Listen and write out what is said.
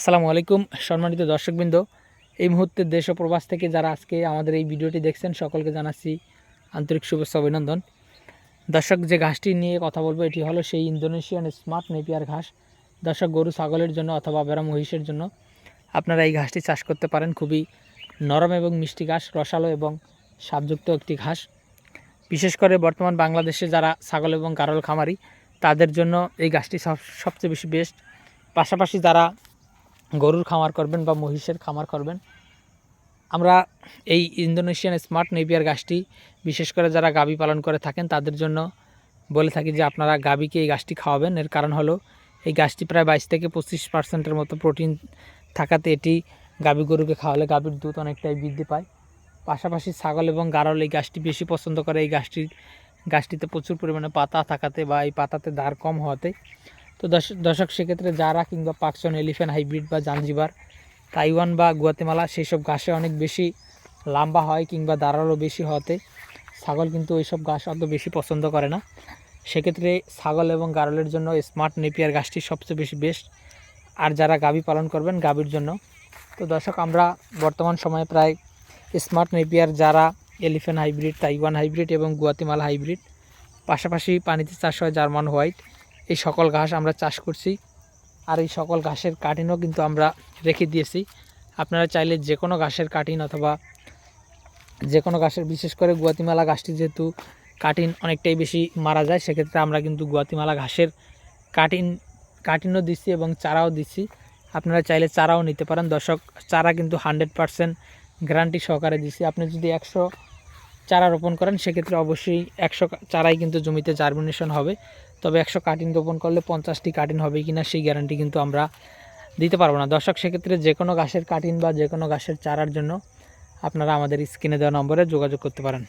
আসসালামু আলাইকুম সম্মানিত দর্শকবৃন্দ। এই মুহূর্তে দেশ ও প্রবাস থেকে যারা আজকে আমাদের এই ভিডিওটি দেখছেন সকলকে জানাচ্ছি আন্তরিক শুভেচ্ছা অভিনন্দন। দর্শক, যে ঘাসটি নিয়ে কথা বলবো এটি হলো সেই ইন্দোনেশিয়ান স্মার্ট নেপিয়ার ঘাস। দর্শক, গরু ছাগলের জন্য অথবা ভেড়া মহিষের জন্য আপনারা এই ঘাসটি চাষ করতে পারেন। খুবই নরম এবং মিষ্টি ঘাস, রসালো এবং স্বাদযুক্ত একটি ঘাস। বিশেষ করে বর্তমান বাংলাদেশে যারা ছাগল এবং গারল খামারি তাদের জন্য এই ঘাসটি সবচেয়ে বেশি বেস্ট। পাশাপাশি যারা গরুর খামার করবেন বা মহিষের খামার করবেন, আমরা এই ইন্দোনেশিয়ান স্মার্ট নেপিয়ার ঘাসটি বিশেষ করে যারা গাভী পালন করে থাকেন তাদের জন্য বলে থাকি যে আপনারা গাভীকে এই ঘাসটি খাওয়াবেন। এর কারণ হলো এই ঘাসটি প্রায় 22 থেকে 25% মতো প্রোটিন থাকাতে এটি গাভী গরুকে খাওয়ালে গাভীর দুধ অনেকটাই বৃদ্ধি পায়। পাশাপাশি ছাগল এবং গারল এই ঘাসটি বেশি পছন্দ করে। এই ঘাসটিতে প্রচুর পরিমাণে পাতা থাকাতে বা এই পাতাতে ধার কম হওয়াতে। তো দর্শক, সেক্ষেত্রে যারা কিংবা পাকসন, এলিফ্যান্ট হাইব্রিড বা জাঞ্জিবার, তাইওয়ান বা গুয়াতেমালা সেই সব ঘাসে অনেক বেশি লম্বা হয় কিংবা দাঁড়ালো বেশি হওয়াতে ছাগল কিন্তু ওইসব ঘাস অত বেশি পছন্দ করে না। সেক্ষেত্রে ছাগল এবং গারলের জন্য স্মার্ট নেপিয়ার ঘাসটি সবচেয়ে বেশি বেস্ট। আর যারা গাভী পালন করবেন গাভীর জন্য, তো দর্শক, আমরা বর্তমান সময়ে প্রায় স্মার্ট নেপিয়ার, যারা এলিফ্যান্ট হাইব্রিড, তাইওয়ান হাইব্রিড এবং গুয়াতেমালা হাইব্রিড, পাশাপাশি পানিতে চাষ হয় জার্মান হোয়াইট, এই সকল ঘাস আমরা চাষ করছি। আর এই সকল ঘাসের কাটিনও কিন্তু আমরা রেখে দিয়েছি। আপনারা চাইলে যে কোনো ঘাসের কাটিন অথবা যে কোনো ঘাসের, বিশেষ করে গুয়াতিমালা ঘাসটি যেহেতু কাটিন অনেকটাই বেশি মারা যায়, সেক্ষেত্রে আমরা কিন্তু গুয়াতিমালা ঘাসের কাটিনও দিচ্ছি এবং চারাও দিচ্ছি। আপনারা চাইলে চারাও নিতে পারেন। দর্শক, চারা কিন্তু 100% গ্যারান্টি সহকারে দিচ্ছি। আপনি যদি 100 চারা রোপণ করেন সেক্ষেত্রে অবশ্যই 100 চারাই কিন্তু জমিতে জার্মিনেশন হবে। তবে 100 কাটিন রোপণ করলে 50টি কাটিন হবে কিনা সেই গ্যারান্টি কিন্তু আমরা দিতে পারবো না। দর্শক, সেক্ষেত্রে যে কোনো ঘাসের কাটিন বা যে কোনো ঘাসের চারার জন্য আপনারা আমাদের স্ক্রিনে দেওয়া নম্বরে যোগাযোগ করতে পারেন।